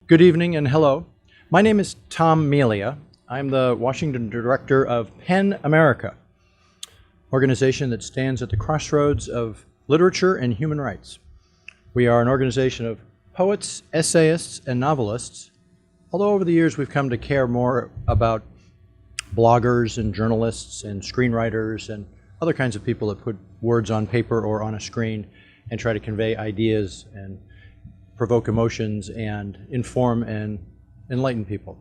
Good evening and hello. My name is Tom Melia. I'm the Washington director of PEN America, organization that stands at the crossroads of literature and human rights. We are an organization of poets, essayists, and novelists, although over the years we've come to care more about bloggers and journalists and screenwriters and other kinds of people that put words on paper or on a screen and try to convey ideas and provoke emotions and inform and enlighten people.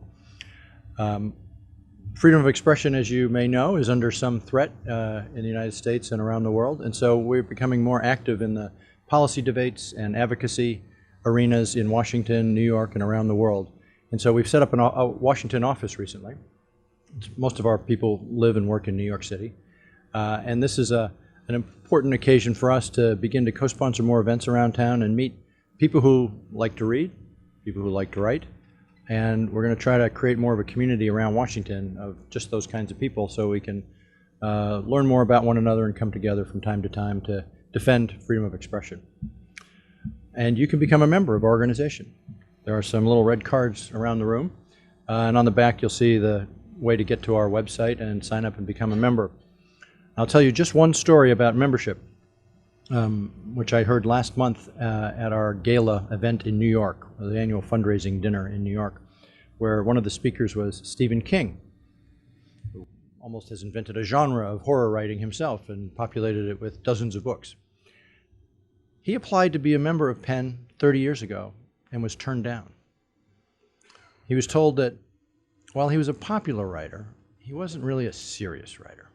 Freedom of expression, as you may know, is under some threat in the United States and around the world, and so we're becoming more active in the policy debates and advocacy arenas in Washington, New York, and around the world. And so we've set up a Washington office recently. Most of our people live and work in New York City, and this is an important occasion for us to begin to co-sponsor more events around town and meet people who like to read, people who like to write, and we're going to try to create more of a community around Washington of just those kinds of people so we can learn more about one another and come together from time to time to defend freedom of expression. And you can become a member of our organization. There are some little red cards around the room, and on the back you'll see the way to get to our website and sign up and become a member. I'll tell you just one story about membership, which I heard last month at our gala event in New York, the annual fundraising dinner in New York, where one of the speakers was Stephen King, who almost has invented a genre of horror writing himself and populated it with dozens of books. He applied to be a member of PEN 30 years ago and was turned down. He was told that while he was a popular writer, he wasn't really a serious writer.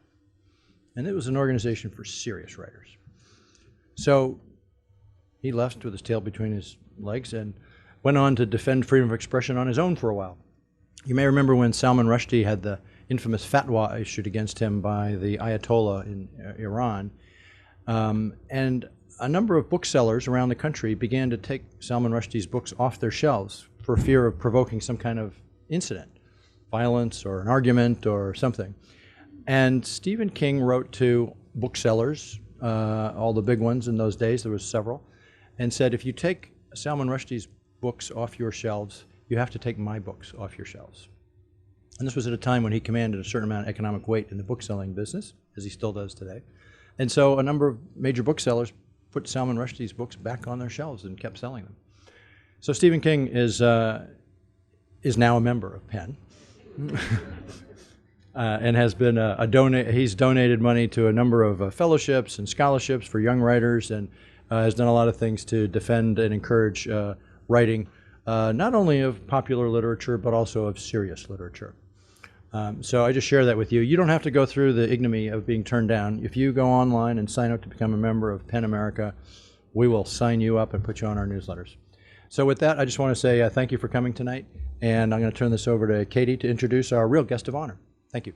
And it was an organization for serious writers. So he left with his tail between his legs and went on to defend freedom of expression on his own for a while. You may remember when Salman Rushdie had the infamous fatwa issued against him by the Ayatollah in Iran, and a number of booksellers around the country began to take Salman Rushdie's books off their shelves for fear of provoking some kind of incident, violence or an argument or something. And Stephen King wrote to booksellers, all the big ones in those days, there was several, and said, if you take Salman Rushdie's books off your shelves, you have to take my books off your shelves. And this was at a time when he commanded a certain amount of economic weight in the bookselling business, as he still does today. And so a number of major booksellers put Salman Rushdie's books back on their shelves and kept selling them. So Stephen King is now a member of PEN. And has been he's donated money to a number of fellowships and scholarships for young writers, and has done a lot of things to defend and encourage writing, not only of popular literature, but also of serious literature. So I just share that with you. You don't have to go through the ignominy of being turned down. If you go online and sign up to become a member of PEN America, we will sign you up and put you on our newsletters. So with that, I just want to say thank you for coming tonight, and I'm going to turn this over to Katie to introduce our real guest of honor. Thank you.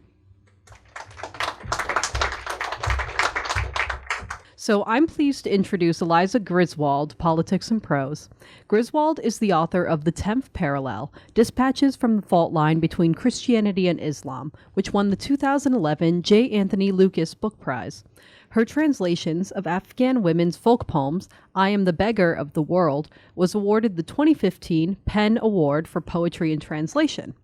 So I'm pleased to introduce Eliza Griswold, Politics and Prose. Griswold is the author of The 10th Parallel, Dispatches from the Fault Line Between Christianity and Islam, which won the 2011 J. Anthony Lukas Book Prize. Her translations of Afghan women's folk poems, I Am the Beggar of the World, was awarded the 2015 PEN Award for Poetry and Translation.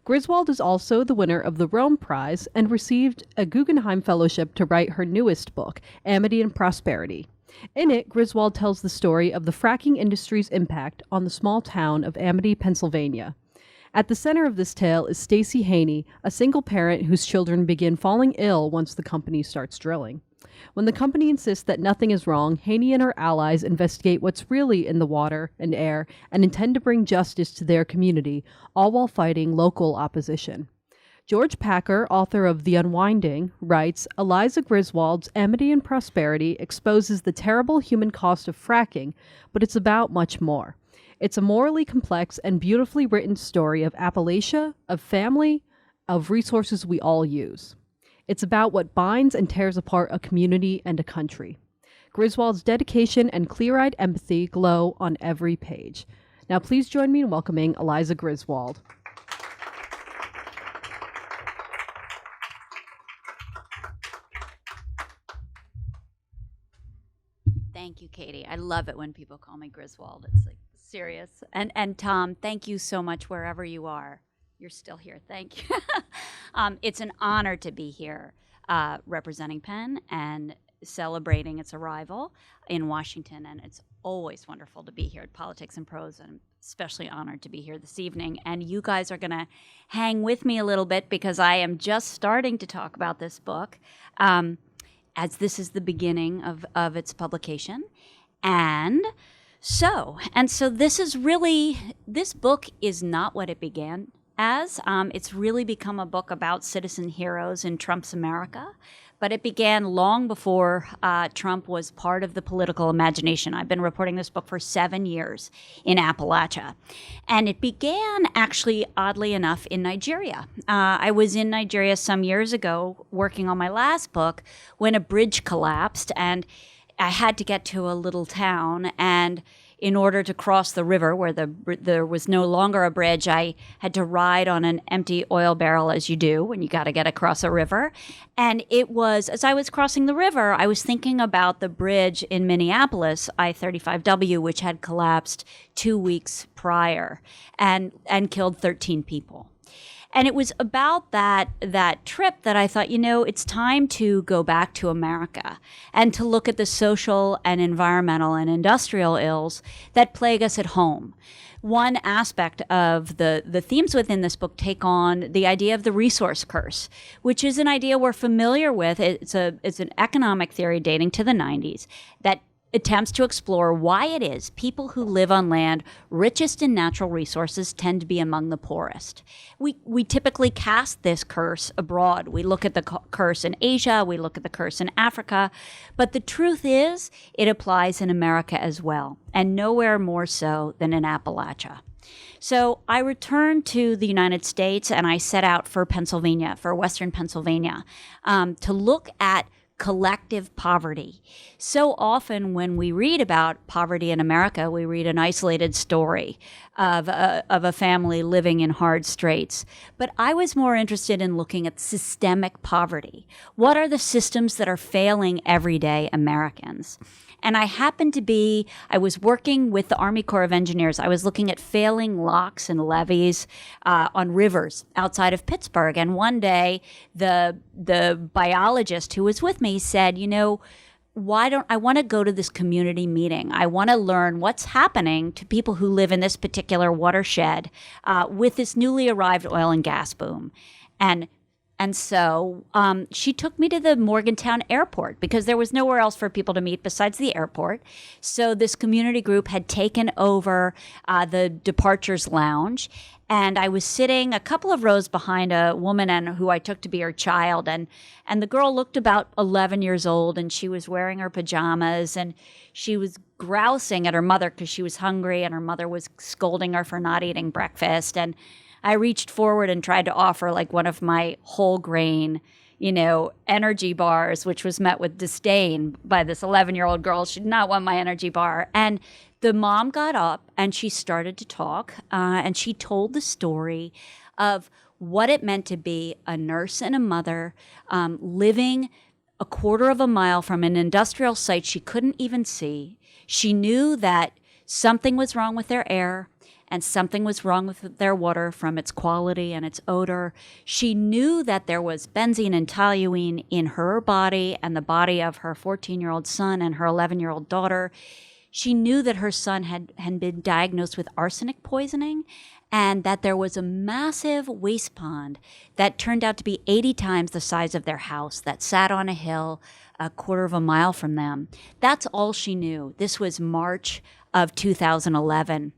Griswold is also the winner of the Rome Prize and received a Guggenheim Fellowship to write her newest book, Amity and Prosperity. In it, Griswold tells the story of the fracking industry's impact on the small town of Amity, Pennsylvania. At the center of this tale is Stacey Haney, a single parent whose children begin falling ill once the company starts drilling. When the company insists that nothing is wrong, Haney and her allies investigate what's really in the water and air and intend to bring justice to their community, all while fighting local opposition. George Packer, author of The Unwinding, writes, Eliza Griswold's Amity and Prosperity exposes the terrible human cost of fracking, but it's about much more. It's a morally complex and beautifully written story of Appalachia, of family, of resources we all use. It's about what binds and tears apart a community and a country. Griswold's dedication and clear-eyed empathy glow on every page. Now please join me in welcoming Eliza Griswold. Thank you, Katie. I love it when people call me Griswold. It's like serious. And Tom, thank you so much wherever you are. You're still here. Thank you. It's an honor to be here representing Penn and celebrating its arrival in Washington. And it's always wonderful to be here at Politics and Prose. And I'm especially honored to be here this evening. And you guys are going to hang with me a little bit because I am just starting to talk about this book. As this is the beginning of its publication. And so this book is not what it began as. It's really become a book about citizen heroes in Trump's America, but it began long before Trump was part of the political imagination. I've been reporting this book for 7 years in Appalachia. And it began, actually, oddly enough, in Nigeria. I was in Nigeria some years ago working on my last book when a bridge collapsed, and I had to get to a little town, and in order to cross the river where there was no longer a bridge, I had to ride on an empty oil barrel, as you do when you got to get across a river. And it was, as I was crossing the river, I was thinking about the bridge in Minneapolis, I-35W, which had collapsed 2 weeks prior and killed 13 people. And it was about that trip that I thought, it's time to go back to America and to look at the social and environmental and industrial ills that plague us at home. One aspect of the themes within this book take on the idea of the resource curse, which is an idea we're familiar with. It's an economic theory dating to the 90s that attempts to explore why it is people who live on land richest in natural resources tend to be among the poorest. We typically cast this curse abroad. We look at the curse in Asia, we look at the curse in Africa, but the truth is it applies in America as well, and nowhere more so than in Appalachia. So I returned to the United States and I set out for Pennsylvania, for Western Pennsylvania, to look at collective poverty. So often when we read about poverty in America, we read an isolated story of a family living in hard straits. But I was more interested in looking at systemic poverty. What are the systems that are failing everyday Americans? And I was working with the Army Corps of Engineers. I was looking at failing locks and levees on rivers outside of Pittsburgh. And one day, the biologist who was with me said, I want to go to this community meeting. I want to learn what's happening to people who live in this particular watershed with this newly arrived oil and gas boom. And so she took me to the Morgantown airport because there was nowhere else for people to meet besides the airport. So this community group had taken over the departures lounge. And I was sitting a couple of rows behind a woman who I took to be her child. And the girl looked about 11 years old, and she was wearing her pajamas. And she was grousing at her mother because she was hungry, and her mother was scolding her for not eating breakfast. And I reached forward and tried to offer like one of my whole grain, energy bars, which was met with disdain by this 11-year-old girl. She did not want my energy bar. And the mom got up and she started to talk, and she told the story of what it meant to be a nurse and a mother living a quarter of a mile from an industrial site she couldn't even see. She knew that something was wrong with their air, and something was wrong with their water from its quality and its odor. She knew that there was benzene and toluene in her body and the body of her 14-year-old son and her 11-year-old daughter. She knew that her son had been diagnosed with arsenic poisoning and that there was a massive waste pond that turned out to be 80 times the size of their house that sat on a hill a quarter of a mile from them. That's all she knew. This was March of 2011.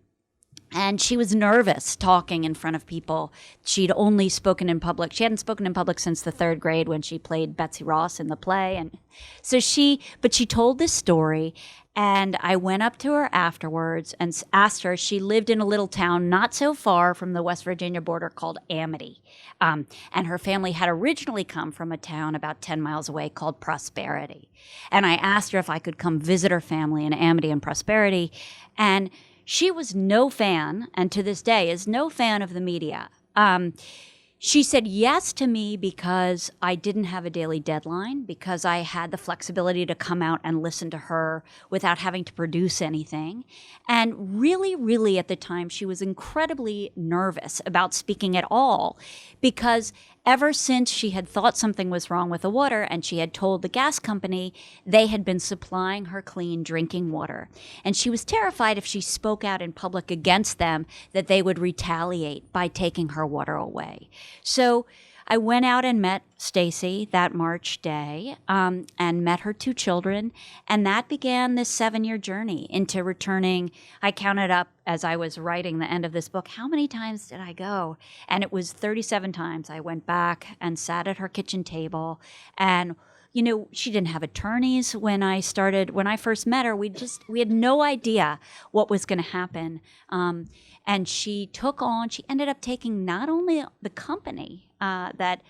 And she was nervous talking in front of people. She'd only spoken in public. She hadn't spoken in public since the 3rd grade when she played Betsy Ross in the play. And so she told this story, and I went up to her afterwards and asked her. She lived in a little town not so far from the West Virginia border called Amity. And her family had originally come from a town about 10 miles away called Prosperity. And I asked her if I could come visit her family in Amity and Prosperity. And she was no fan, and to this day is no fan of the media. She said yes to me because I didn't have a daily deadline, because I had the flexibility to come out and listen to her without having to produce anything. And really, really at the time, she was incredibly nervous about speaking at all, because ever since she had thought something was wrong with the water and she had told the gas company, they had been supplying her clean drinking water. And she was terrified if she spoke out in public against them that they would retaliate by taking her water away. So I went out and met Stacey that March day, and met her 2 children, and that began this 7-year journey into returning. I counted up as I was writing the end of this book, how many times did I go? And it was 37 times. I went back and sat at her kitchen table, and she didn't have attorneys when I first met her. We had no idea what was going to happen. And she ended up taking not only the company that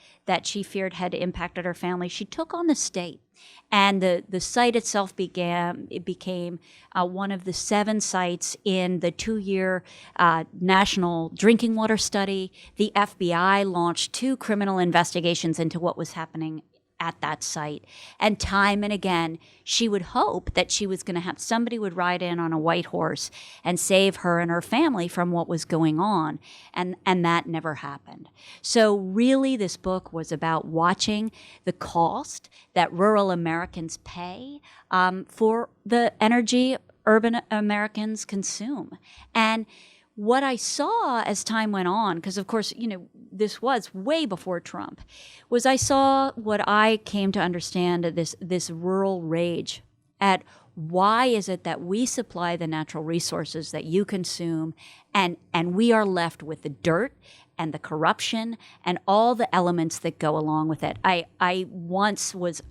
she feared had impacted her family, she took on the state. And the site itself became one of the 7 sites in the 2-year national drinking water study. The FBI launched 2 criminal investigations into what was happening at that site. And time and again, she would hope that she was going to have somebody would ride in on a white horse and save her and her family from what was going on. And that never happened. So really, this book was about watching the cost that rural Americans pay for the energy urban Americans consume. And what I saw as time went on, because of course, this was way before Trump, was I saw what I came to understand, this rural rage at why is it that we supply the natural resources that you consume, and we are left with the dirt and the corruption and all the elements that go along with it. I once was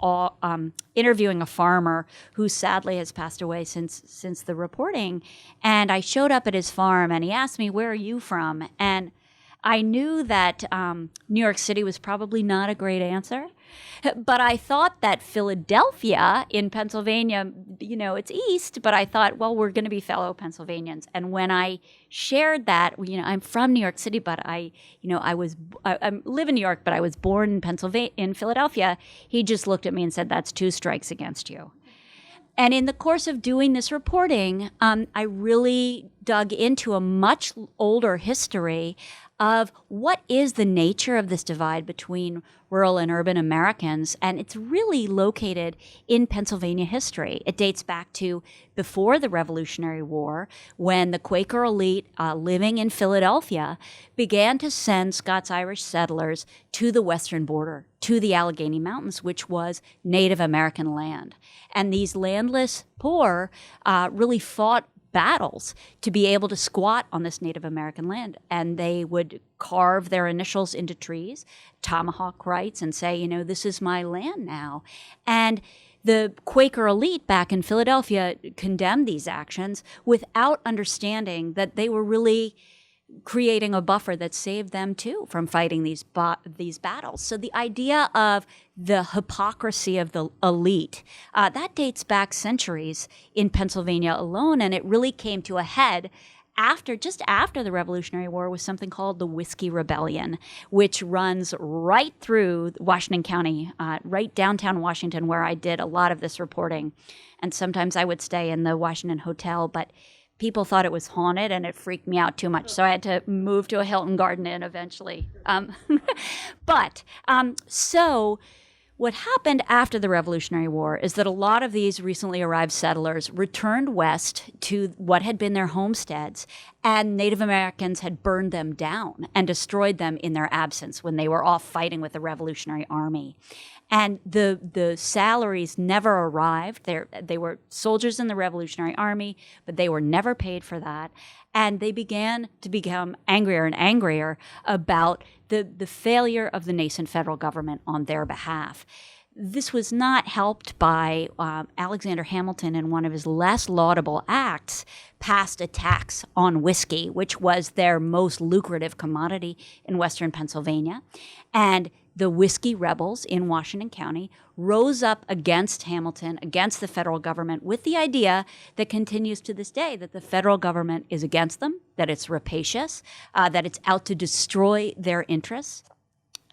interviewing a farmer who sadly has passed away since the reporting, and I showed up at his farm and he asked me, "Where are you from?" And I knew that New York City was probably not a great answer, but I thought that Philadelphia in Pennsylvania, it's east, but I thought, well, we're going to be fellow Pennsylvanians. And when I shared that, I'm from New York City, but I live in New York, but I was born in Philadelphia, he just looked at me and said, "That's 2 strikes against you." And in the course of doing this reporting, I really dug into a much older history of what is the nature of this divide between rural and urban Americans. And it's really located in Pennsylvania history. It dates back to before the Revolutionary War, when the Quaker elite living in Philadelphia began to send Scots-Irish settlers to the western border, to the Allegheny Mountains, which was Native American land. And these landless poor really fought battles to be able to squat on this Native American land. And they would carve their initials into trees, tomahawk rights, and say, this is my land now. And the Quaker elite back in Philadelphia condemned these actions without understanding that they were really creating a buffer that saved them too from fighting these battles. So the idea of the hypocrisy of the elite, that dates back centuries in Pennsylvania alone, and it really came to a head just after the Revolutionary War with something called the Whiskey Rebellion, which runs right through Washington County, right downtown Washington, where I did a lot of this reporting. And sometimes I would stay in the Washington Hotel, but people thought it was haunted, and it freaked me out too much. So I had to move to a Hilton Garden Inn eventually. So what happened after the Revolutionary War is that a lot of these recently arrived settlers returned west to what had been their homesteads, and Native Americans had burned them down and destroyed them in their absence when they were off fighting with the Revolutionary Army. And the salaries never arrived. They were soldiers in the Revolutionary Army, but they were never paid for that. And they began to become angrier and angrier about the failure of the nascent federal government on their behalf. This was not helped by Alexander Hamilton, in one of his less laudable acts, passed a tax on whiskey, which was their most lucrative commodity in western Pennsylvania. And the whiskey rebels in Washington County rose up against Hamilton, against the federal government, with the idea that continues to this day, that the federal government is against them, that it's rapacious, that it's out to destroy their interests.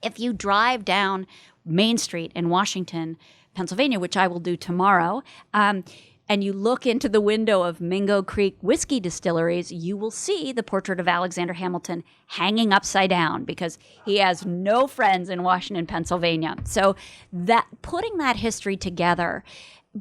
If you drive down Main Street in Washington, Pennsylvania, which I will do tomorrow, and you look into the window of Mingo Creek whiskey distilleries, you will see the portrait of Alexander Hamilton hanging upside down because he has no friends in Washington, Pennsylvania. So that putting that history together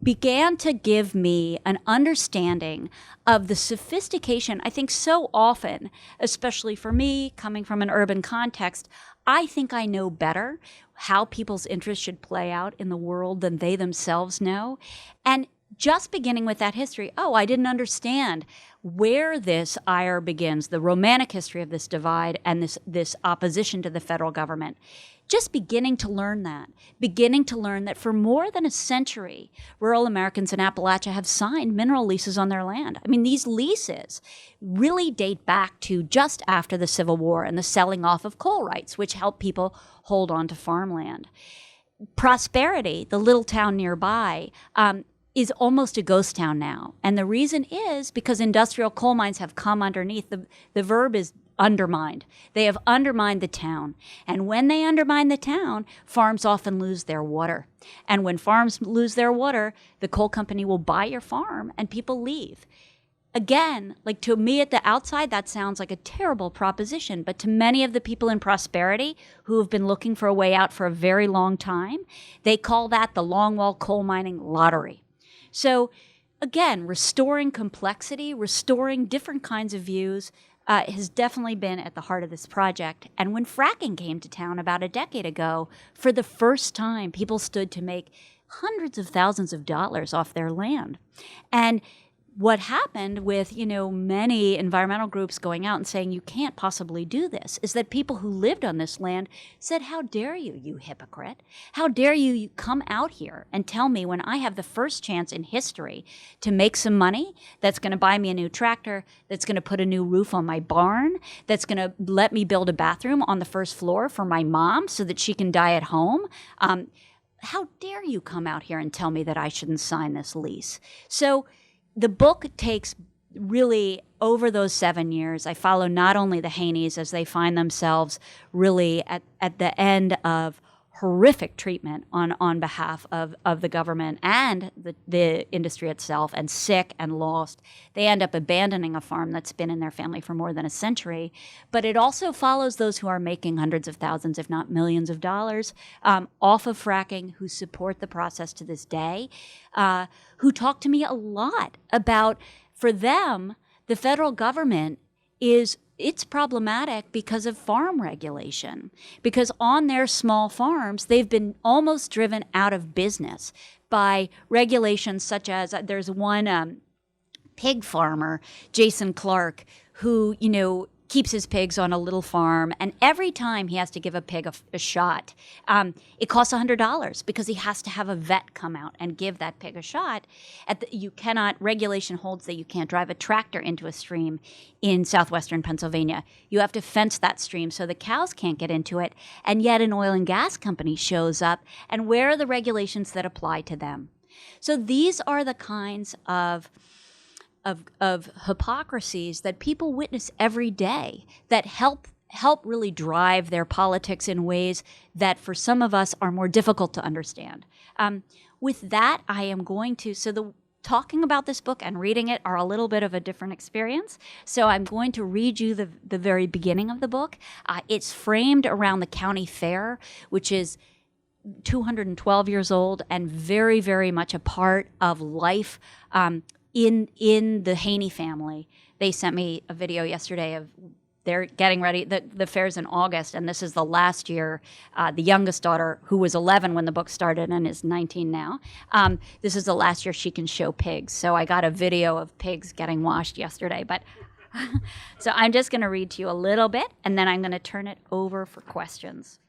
began to give me an understanding of the sophistication. I think so often, especially for me, coming from an urban context, I think I know better how people's interests should play out in the world than they themselves know. And just beginning with that history, I didn't understand where this ire begins, the romantic history of this divide and this opposition to the federal government. Just beginning to learn that for more than a century, rural Americans in Appalachia have signed mineral leases on their land. I mean, these leases really date back to just after the Civil War and the selling off of coal rights, which helped people hold on to farmland. Prosperity, the little town nearby, is almost a ghost town now. And the reason is because industrial coal mines have come underneath. The verb is undermined. They have undermined the town. And when they undermine the town, farms often lose their water. And when farms lose their water, the coal company will buy your farm and people leave. Again, like to me at the outside, that sounds like a terrible proposition. But to many of the people in Prosperity who have been looking for a way out for a very long time, they call that the longwall coal mining lottery. So again, restoring complexity, restoring different kinds of views has definitely been at the heart of this project. And when fracking came to town about a decade ago, for the first time, people stood to make hundreds of thousands of dollars off their land. And what happened with, many environmental groups going out and saying you can't possibly do this is that people who lived on this land said, how dare you, you hypocrite? How dare you come out here and tell me when I have the first chance in history to make some money that's going to buy me a new tractor, that's going to put a new roof on my barn, that's going to let me build a bathroom on the first floor for my mom so that she can die at home? How dare you come out here and tell me that I shouldn't sign this lease? So the book takes really over those 7 years. I follow not only the Haneys as they find themselves really at the end of horrific treatment on behalf of the government and the industry itself, and sick and lost. They end up abandoning a farm that's been in their family for more than a century. But it also follows those who are making hundreds of thousands, if not millions of dollars off of fracking, who support the process to this day, who talk to me a lot about, for them, the federal government it's problematic because of farm regulation. Because on their small farms, they've been almost driven out of business by regulations such as there's one pig farmer, Jason Clark, who, keeps his pigs on a little farm. And every time he has to give a pig a shot, it costs $100 because he has to have a vet come out and give that pig a shot. Regulation holds that you can't drive a tractor into a stream in southwestern Pennsylvania. You have to fence that stream so the cows can't get into it. And yet an oil and gas company shows up, and where are the regulations that apply to them? So these are the kinds of hypocrisies that people witness every day that help really drive their politics in ways that for some of us are more difficult to understand. With that, I am going to, talking about this book and reading it are a little bit of a different experience. So I'm going to read you the very beginning of the book. It's framed around the county fair, which is 212 years old and very, very much a part of life in the Haney family. They sent me a video yesterday of they're getting ready. The fair's in August, and this is the last year. The youngest daughter, who was 11 when the book started and is 19 now, this is the last year she can show pigs. So I got a video of pigs getting washed yesterday. But so I'm just going to read to you a little bit, and then I'm going to turn it over for questions.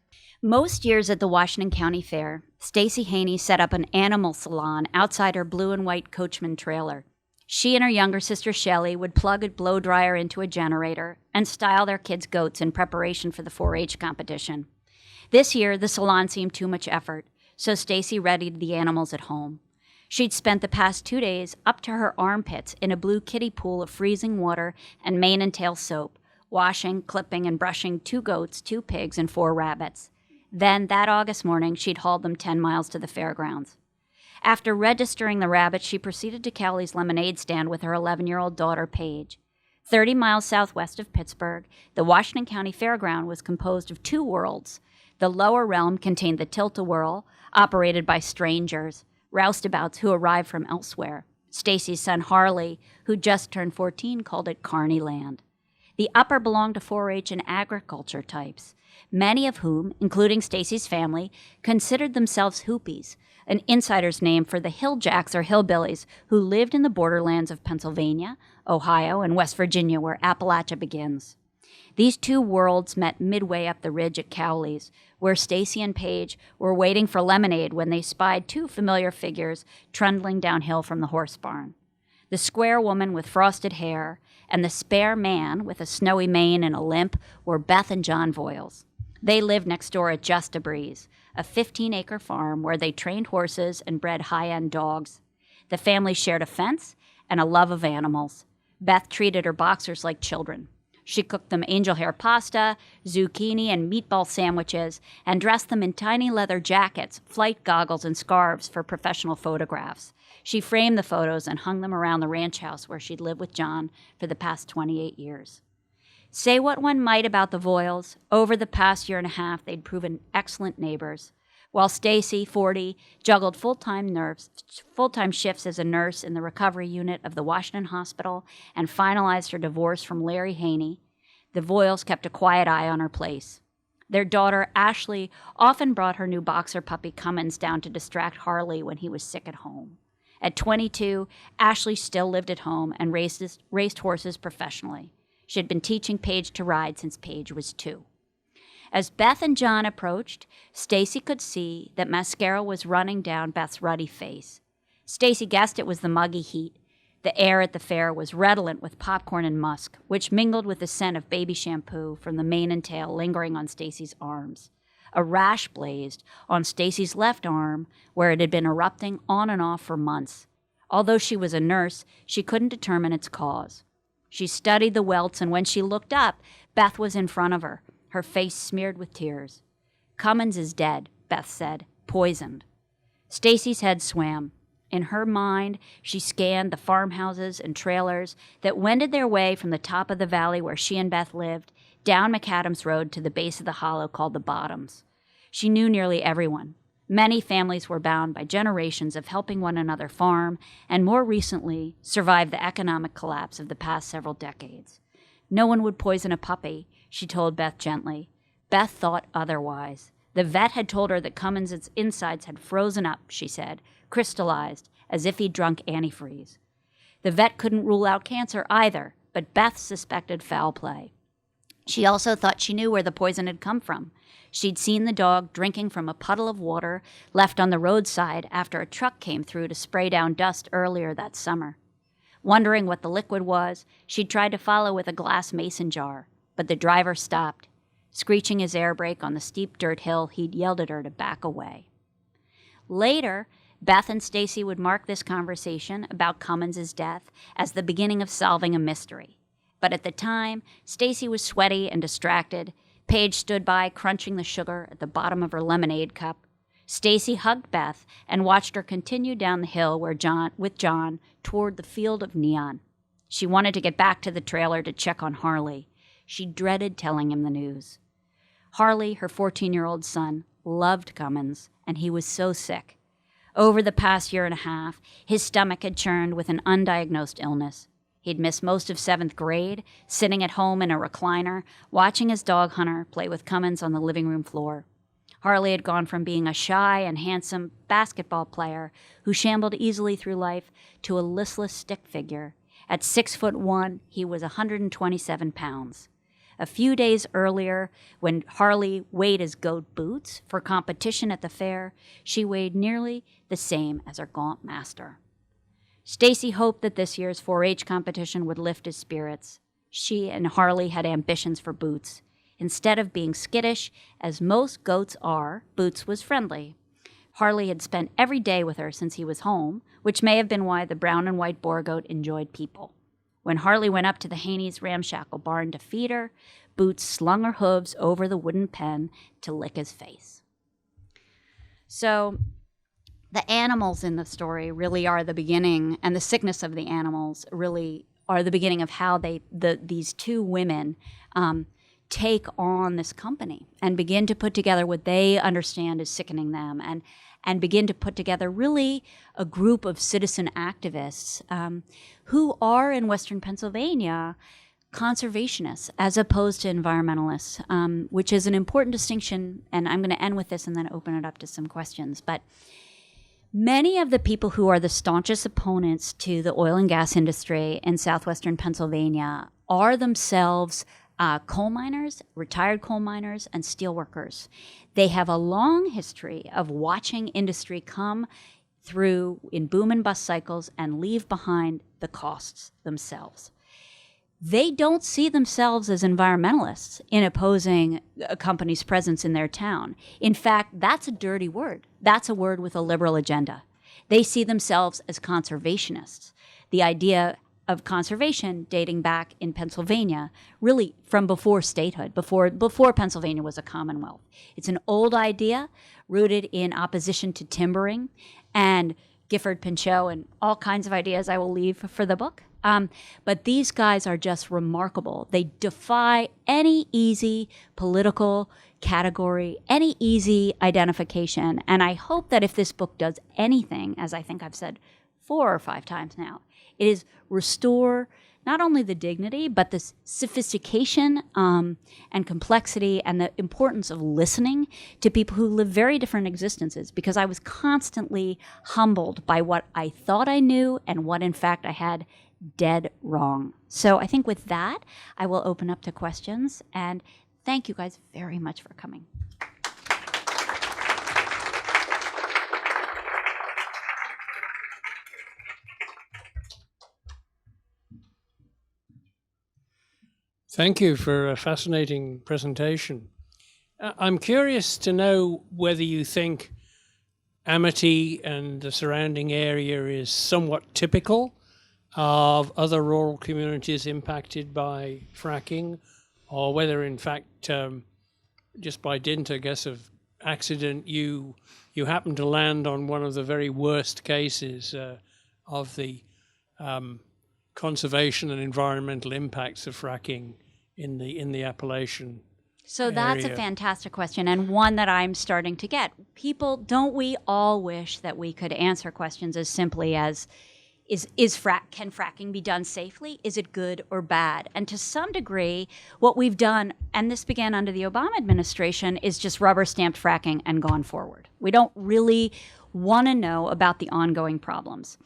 Most years at the Washington County Fair, Stacey Haney set up an animal salon outside her blue and white coachman trailer. She and her younger sister Shelley would plug a blow dryer into a generator and style their kids' goats in preparation for the 4-H competition. This year, the salon seemed too much effort, so Stacey readied the animals at home. She'd spent the past 2 days up to her armpits in a blue kiddie pool of freezing water and mane and tail soap, washing, clipping, and brushing 2 goats, 2 pigs, and 4 rabbits. Then, that August morning, she'd hauled them 10 miles to the fairgrounds. After registering the rabbits, she proceeded to Cowley's lemonade stand with her 11-year-old daughter, Paige. 30 miles southwest of Pittsburgh, the Washington County Fairground was composed of two worlds. The lower realm contained the tilt-a-whirl, operated by strangers, roustabouts who arrived from elsewhere. Stacey's son Harley, who just turned 14, called it Carney Land. The upper belonged to 4-H and agriculture types, many of whom, including Stacey's family, considered themselves hoopies, an insider's name for the hilljacks or hillbillies who lived in the borderlands of Pennsylvania, Ohio, and West Virginia, where Appalachia begins. These two worlds met midway up the ridge at Cowley's, where Stacey and Paige were waiting for lemonade when they spied two familiar figures trundling downhill from the horse barn. The square woman with frosted hair and the spare man with a snowy mane and a limp were Beth and John Voiles. They lived next door at Just a Breeze, a 15-acre farm where they trained horses and bred high-end dogs. The family shared a fence and a love of animals. Beth treated her boxers like children. She cooked them angel hair pasta, zucchini, and meatball sandwiches, and dressed them in tiny leather jackets, flight goggles, and scarves for professional photographs. She framed the photos and hung them around the ranch house where she'd lived with John for the past 28 years. Say what one might about the Voiles, over the past year and a half, they'd proven excellent neighbors. While Stacey, 40, juggled full-time shifts as a nurse in the recovery unit of the Washington Hospital and finalized her divorce from Larry Haney, the Voiles kept a quiet eye on her place. Their daughter, Ashley, often brought her new boxer puppy Cummins down to distract Harley when he was sick at home. At 22, Ashley still lived at home and raced horses professionally. She had been teaching Paige to ride since Paige was 2. As Beth and John approached, Stacey could see that mascara was running down Beth's ruddy face. Stacey guessed it was the muggy heat. The air at the fair was redolent with popcorn and musk, which mingled with the scent of baby shampoo from the mane and tail lingering on Stacey's arms. A rash blazed on Stacey's left arm, where it had been erupting on and off for months. Although she was a nurse, she couldn't determine its cause. She studied the welts, and when she looked up, Beth was in front of her, her face smeared with tears. "Cummins is dead," Beth said, "poisoned." Stacey's head swam. In her mind, she scanned the farmhouses and trailers that wended their way from the top of the valley where she and Beth lived, down McAdams Road to the base of the hollow called the Bottoms. She knew nearly everyone. Many families were bound by generations of helping one another farm, and more recently survived the economic collapse of the past several decades. No one would poison a puppy, she told Beth gently. Beth thought otherwise. The vet had told her that Cummins' insides had frozen up, she said, crystallized, as if he'd drunk antifreeze. The vet couldn't rule out cancer either, but Beth suspected foul play. She also thought she knew where the poison had come from. She'd seen the dog drinking from a puddle of water left on the roadside after a truck came through to spray down dust earlier that summer. Wondering what the liquid was, she'd tried to follow with a glass mason jar, but the driver stopped. Screeching his air brake on the steep dirt hill, he'd yelled at her to back away. Later, Beth and Stacey would mark this conversation about Cummins' death as the beginning of solving a mystery. But at the time, Stacey was sweaty and distracted. Paige stood by, crunching the sugar at the bottom of her lemonade cup. Stacey hugged Beth and watched her continue down the hill with John toward the field of neon. She wanted to get back to the trailer to check on Harley. She dreaded telling him the news. Harley, her 14-year-old son, loved Cummins, and he was so sick. Over the past year and a half, his stomach had churned with an undiagnosed illness. He'd missed most of 7th grade, sitting at home in a recliner, watching his dog Hunter play with Cummins on the living room floor. Harley had gone from being a shy and handsome basketball player who shambled easily through life to a listless stick figure. At 6'1", he was 127 pounds. A few days earlier, when Harley weighed his goat boots for competition at the fair, she weighed nearly the same as her gaunt master. Stacey hoped that this year's 4-H competition would lift his spirits. She and Harley had ambitions for Boots. Instead of being skittish, as most goats are, Boots was friendly. Harley had spent every day with her since he was home, which may have been why the brown and white boar goat enjoyed people. When Harley went up to the Haney's ramshackle barn to feed her, Boots slung her hooves over the wooden pen to lick his face. So the animals in the story really are the beginning, and the sickness of the animals really are the beginning of how these two women take on this company and begin to put together what they understand is sickening them, and begin to put together really a group of citizen activists who are in Western Pennsylvania conservationists as opposed to environmentalists, which is an important distinction. And I'm going to end with this and then open it up to some questions. But many of the people who are the staunchest opponents to the oil and gas industry in southwestern Pennsylvania are themselves coal miners, retired coal miners, and steel workers. They have a long history of watching industry come through in boom and bust cycles and leave behind the costs themselves. They don't see themselves as environmentalists in opposing a company's presence in their town. In fact, that's a dirty word. That's a word with a liberal agenda. They see themselves as conservationists. The idea of conservation dating back in Pennsylvania, really from before statehood, before Pennsylvania was a commonwealth. It's an old idea rooted in opposition to timbering and Gifford Pinchot and all kinds of ideas I will leave for the book. But these guys are just remarkable. They defy any easy political category, any easy identification. And I hope that if this book does anything, as I think I've said 4 or 5 times now, it is restore not only the dignity, but the sophistication and complexity and the importance of listening to people who live very different existences, because I was constantly humbled by what I thought I knew and what, in fact, I had dead wrong. So I think with that, I will open up to questions. And thank you guys very much for coming. Thank you for a fascinating presentation. I'm curious to know whether you think Amity and the surrounding area is somewhat typical of other rural communities impacted by fracking, or whether in fact, just by dint, I guess, of accident, you happen to land on one of the very worst cases of the conservation and environmental impacts of fracking in the Appalachian So that's area. a fantastic question, and one that I'm starting to get. People, don't we all wish that we could answer questions as simply as, can fracking be done safely? Is it good or bad? And to some degree, what we've done, and this began under the Obama administration, is just rubber stamped fracking and gone forward. We don't really want to know about the ongoing problems.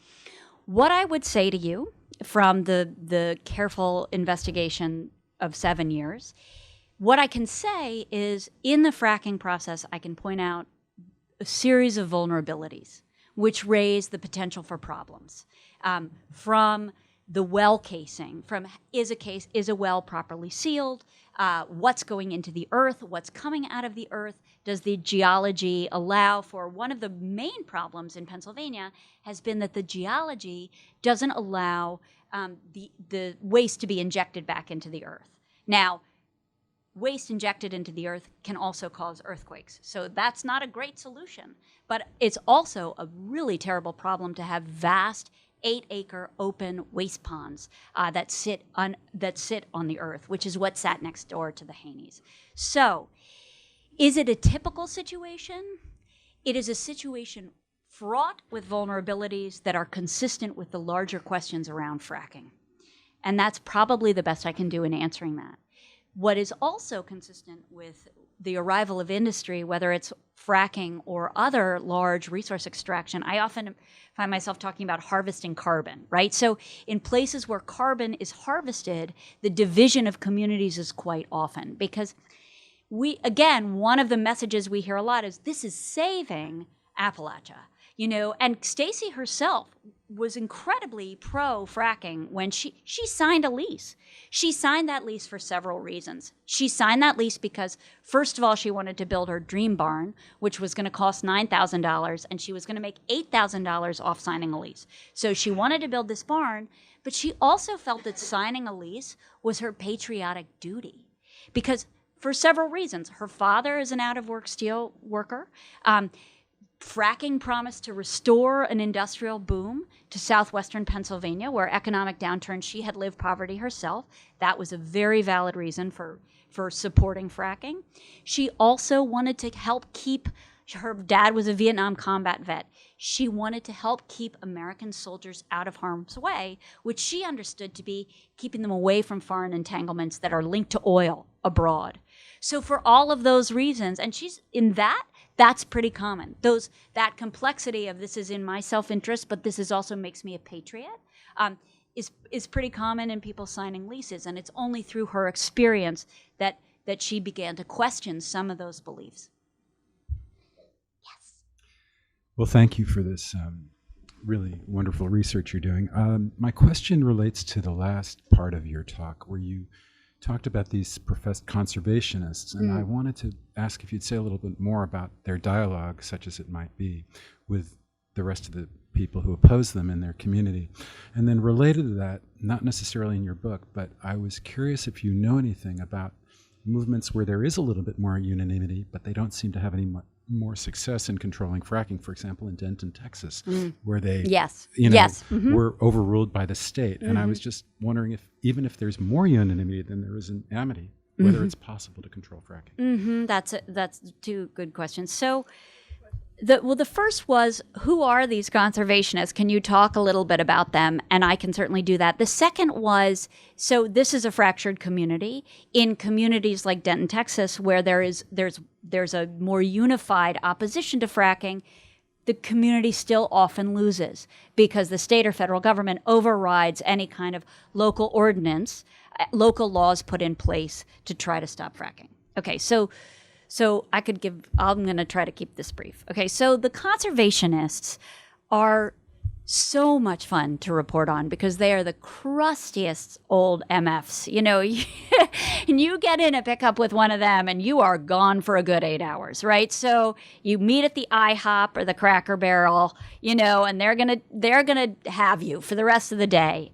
What I would say to you from the careful investigation of 7 years, what I can say is in the fracking process, I can point out a series of vulnerabilities which raise the potential for problems. From the well casing, from is a well properly sealed, what's going into the earth, what's coming out of the earth, does the geology allow for, one of the main problems in Pennsylvania has been that the geology doesn't allow the waste to be injected back into the earth. Now, waste injected into the earth can also cause earthquakes. So that's not a great solution. But it's also a really terrible problem to have vast 8-acre open waste ponds that sit on the earth, which is what sat next door to the Haneys. So is it a typical situation? It is a situation fraught with vulnerabilities that are consistent with the larger questions around fracking. And that's probably the best I can do in answering that. What is also consistent with the arrival of industry, whether it's fracking or other large resource extraction, I often find myself talking about harvesting carbon, right? So in places where carbon is harvested, the division of communities is quite often, because one of the messages we hear a lot is this is saving Appalachia. And Stacey herself was incredibly pro-fracking when she signed a lease. She signed that lease for several reasons. She signed that lease because, first of all, she wanted to build her dream barn, which was going to cost $9,000, and she was going to make $8,000 off signing a lease. So she wanted to build this barn, but she also felt that signing a lease was her patriotic duty, because for several reasons. Her father is an out-of-work steel worker. fracking promised to restore an industrial boom to southwestern Pennsylvania, where economic downturn, she had lived poverty herself. That was a very valid reason for supporting fracking. She also wanted to help keep, her dad was a Vietnam combat vet. She wanted to help keep American soldiers out of harm's way, which she understood to be keeping them away from foreign entanglements that are linked to oil abroad. So for all of those reasons, and she's in that's pretty common. That complexity of this is in my self-interest, but this also makes me a patriot, is pretty common in people signing leases. And it's only through her experience that she began to question some of those beliefs. Yes. Well, thank you for this really wonderful research you're doing. My question relates to the last part of your talk, where you talked about these professed conservationists, and I wanted to ask if you'd say a little bit more about their dialogue, such as it might be, with the rest of the people who oppose them in their community. And then related to that, not necessarily in your book, but I was curious if you know anything about movements where there is a little bit more unanimity, but they don't seem to have any more success in controlling fracking, for example, in Denton, Texas, where they were overruled by the state. And I was just wondering if, even if there's more unanimity than there is in Amity, whether it's possible to control fracking. That's two good questions. So, the first was, who are these conservationists? Can you talk a little bit about them? And I can certainly do that. The second was, so this is a fractured community. In communities like Denton, Texas, where there's a more unified opposition to fracking, the community still often loses because the state or federal government overrides any kind of local ordinance, local laws put in place to try to stop fracking. Okay, so I'm going to try to keep this brief. Okay, so the conservationists are so much fun to report on because they are the crustiest old MFs. You know, and you get in a pickup with one of them and you are gone for a good 8 hours, right? So you meet at the IHOP or the Cracker Barrel, you know, and they're gonna have you for the rest of the day.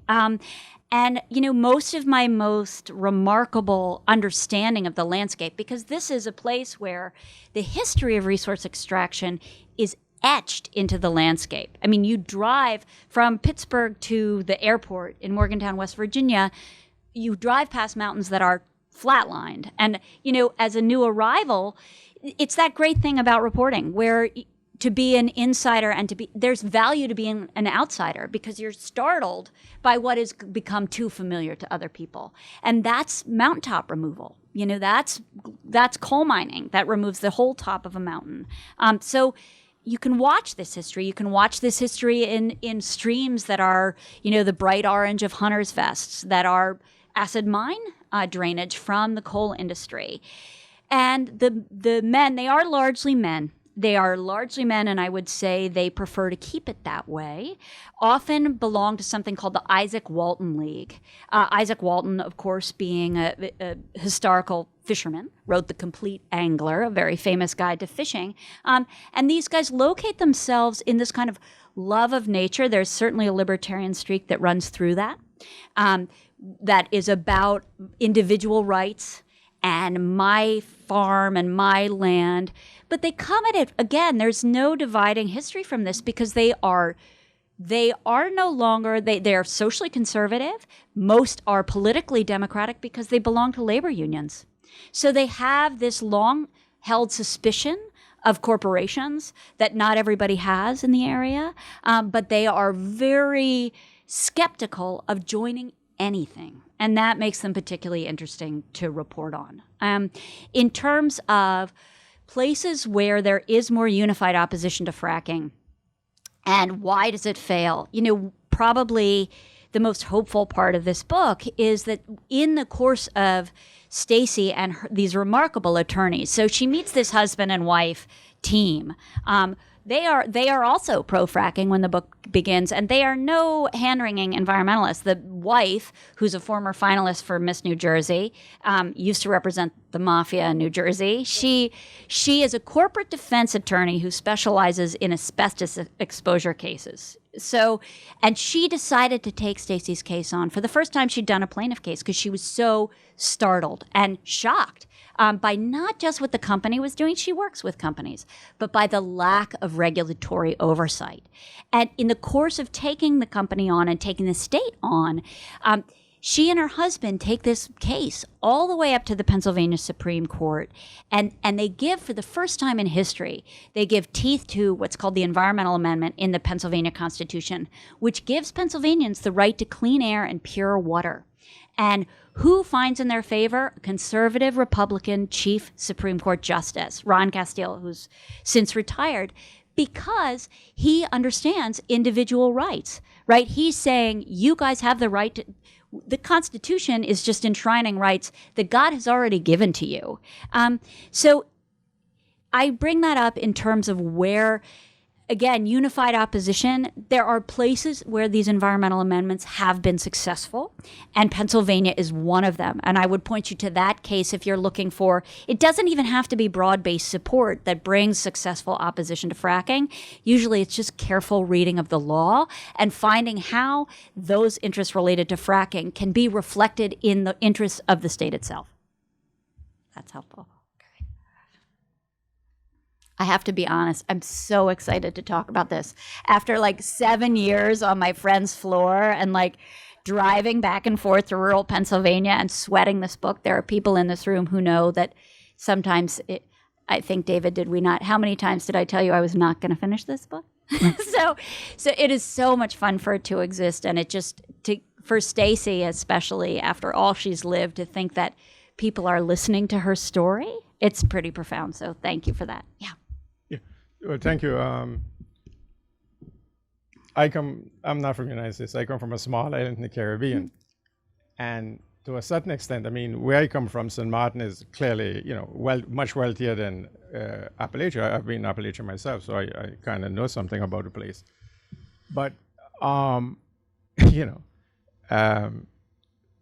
And, you know, most of my most remarkable understanding of the landscape, because this is a place where the history of resource extraction is etched into the landscape. I mean, you drive from Pittsburgh to the airport in Morgantown, West Virginia, you drive past mountains that are flatlined. And, you know, as a new arrival, it's that great thing about reporting where to be an insider and there's value to being an outsider because you're startled by what has become too familiar to other people. And that's mountaintop removal. You know, that's coal mining that removes the whole top of a mountain. So you can watch this history. You can watch this history in streams that are, you know, the bright orange of hunters' vests, that are acid mine drainage from the coal industry. And the men, they are largely men. They are largely men, and I would say they prefer to keep it that way, often belong to something called the Isaac Walton League. Isaac Walton, of course, being a historical fisherman, wrote The Complete Angler, a very famous guide to fishing. And these guys locate themselves in this kind of love of nature. There's certainly a libertarian streak that runs through that, that is about individual rights and my farm and my land. But they come at it, again, there's no dividing history from this because they are no longer, they are socially conservative. Most are politically democratic because they belong to labor unions. So they have this long-held suspicion of corporations that not everybody has in the area, but they are very skeptical of joining anything. And that makes them particularly interesting to report on. In terms of places where there is more unified opposition to fracking, and why does it fail? You know, probably the most hopeful part of this book is that in the course of Stacey and these remarkable attorneys, so she meets this husband and wife team. They are also pro-fracking when the book begins, and they are no hand-wringing environmentalists. wife, who's a former finalist for Miss New Jersey, used to represent the mafia in New Jersey. She is a corporate defense attorney who specializes in asbestos exposure cases. So, and she decided to take Stacey's case on. For the first time, she'd done a plaintiff case because she was so startled and shocked by not just what the company was doing, she works with companies, but by the lack of regulatory oversight. And in the course of taking the company on and taking the state on, she and her husband take this case all the way up to the Pennsylvania Supreme Court, and they give, for the first time in history, they give teeth to what's called the Environmental Amendment in the Pennsylvania Constitution, which gives Pennsylvanians the right to clean air and pure water. And who finds in their favor? Conservative Republican Chief Supreme Court Justice, Ron Castile, who's since retired, because he understands individual rights, right? He's saying, you guys have the right to... The Constitution is just enshrining rights that God has already given to you. So I bring that up in terms of where, again, unified opposition, there are places where these environmental amendments have been successful, and Pennsylvania is one of them. And I would point you to that case if you're looking for, it doesn't even have to be broad-based support that brings successful opposition to fracking. Usually it's just careful reading of the law and finding how those interests related to fracking can be reflected in the interests of the state itself. That's helpful. I have to be honest, I'm so excited to talk about this. After like 7 years on my friend's floor and like driving back and forth to rural Pennsylvania and sweating this book, there are people in this room who know that sometimes I think, David, did we not? How many times did I tell you I was not going to finish this book? So it is so much fun for it to exist, and it just, for Stacey especially, after all she's lived, to think that people are listening to her story, it's pretty profound. So thank you for that. Yeah. Well, thank you. I'm not from the United States. I come from a small island in the Caribbean. And to a certain extent, I mean, where I come from, St. Martin is clearly, much wealthier than Appalachia. I've been in Appalachia myself, so I kind of know something about the place. But,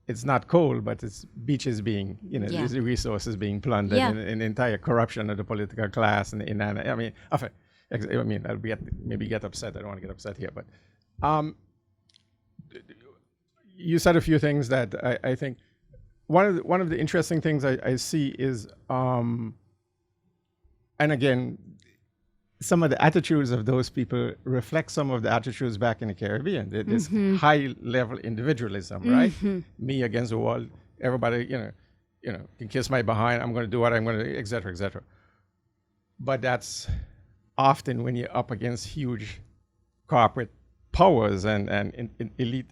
it's not coal, but it's beaches being, the resources being plundered, and entire corruption of the political class. And I'll maybe get upset. I don't want to get upset here, but you said a few things that I think one of the interesting things I see is, and again, some of the attitudes of those people reflect some of the attitudes back in the Caribbean. This high-level individualism, right? Me against the world. Everybody, can kiss my behind. I'm going to do what I'm going to, et cetera, et cetera. But that's often when you're up against huge corporate powers and elite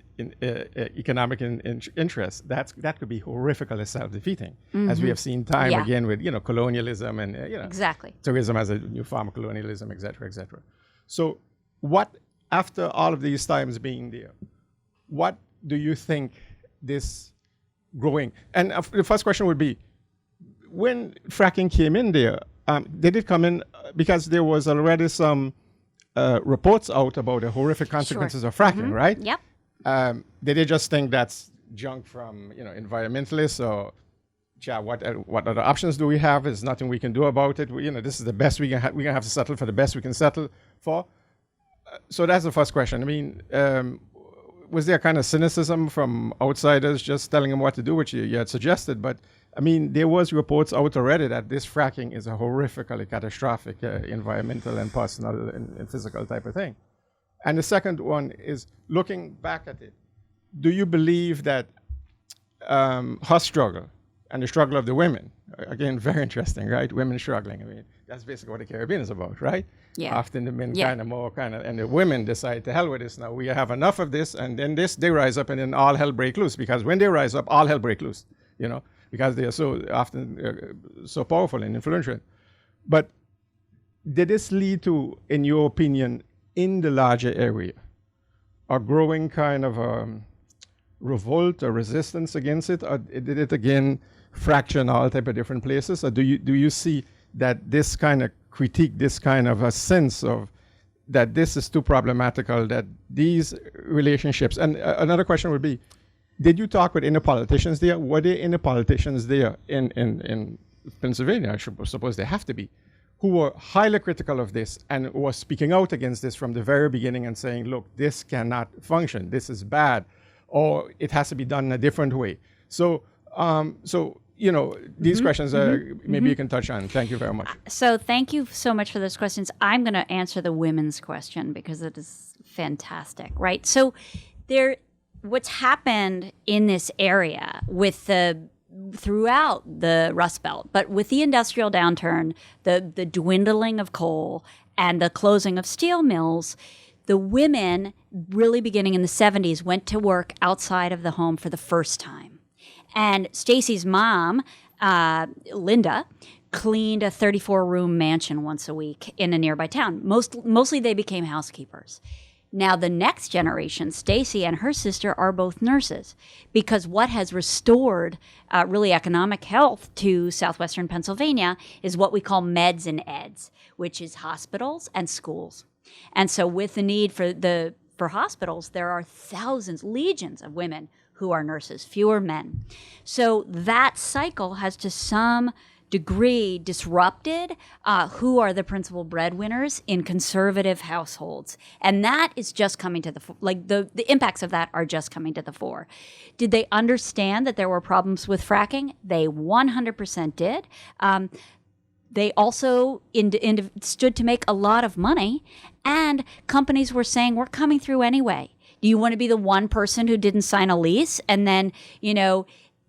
economic interests. That could be horrifically self-defeating, as we have seen time again with colonialism and exactly tourism as a new form of colonialism, et cetera, et cetera. So, what after all of these times being there, what do you think this growing? And the first question would be, when fracking came in there, did it come in because there was already some reports out about the horrific consequences of fracking, right? Yep. Did they just think that's junk from environmentalists, or what other options do we have? There's nothing we can do about it. This is the best we can. We're gonna have to settle for the best we can settle for. So that's the first question. I mean, was there kind of cynicism from outsiders just telling them what to do, which you had suggested? But I mean, there was reports out already that this fracking is a horrifically catastrophic environmental and personal and physical type of thing. And the second one is, looking back at it, do you believe that her struggle and the struggle of the women, again, very interesting, right? Women struggling. I mean, that's basically what the Caribbean is about, right? Yeah. Often the men and the women decide, to hell with this now. We have enough of this, and then they rise up, and then all hell break loose. Because when they rise up, all hell break loose, because they are so often so powerful and influential. But did this lead to, in your opinion, in the larger area, a growing kind of revolt or resistance against it? Or did it again fracture in all type of different places? Or do you see that this kind of critique, this kind of a sense of that this is too problematical, that these relationships, and another question would be, did you talk with any politicians there? Were there any politicians there in Pennsylvania? I suppose they have to be, who were highly critical of this and were speaking out against this from the very beginning and saying, look, this cannot function, this is bad, or it has to be done in a different way. So, these questions maybe you can touch on. Thank you very much. So thank you so much for those questions. I'm going to answer the women's question because it is fantastic, right? So what's happened in this area throughout the Rust Belt, but with the industrial downturn, the dwindling of coal and the closing of steel mills, the women really beginning in the 70s went to work outside of the home for the first time. And Stacey's mom, Linda, cleaned a 34-room mansion once a week in a nearby town. Mostly they became housekeepers. Now the next generation, Stacey and her sister, are both nurses, because what has restored really economic health to southwestern Pennsylvania is what we call meds and eds, which is hospitals and schools. And so with the need for hospitals, there are thousands, legions of women who are nurses, fewer men. So that cycle has to some degree disrupted who are the principal breadwinners in conservative households. And that is just coming to the fore. Like the impacts of that are just coming to the fore. Did they understand that there were problems with fracking? They 100% did. They also stood to make a lot of money, and companies were saying, we're coming through anyway. Do you want to be the one person who didn't sign a lease and then,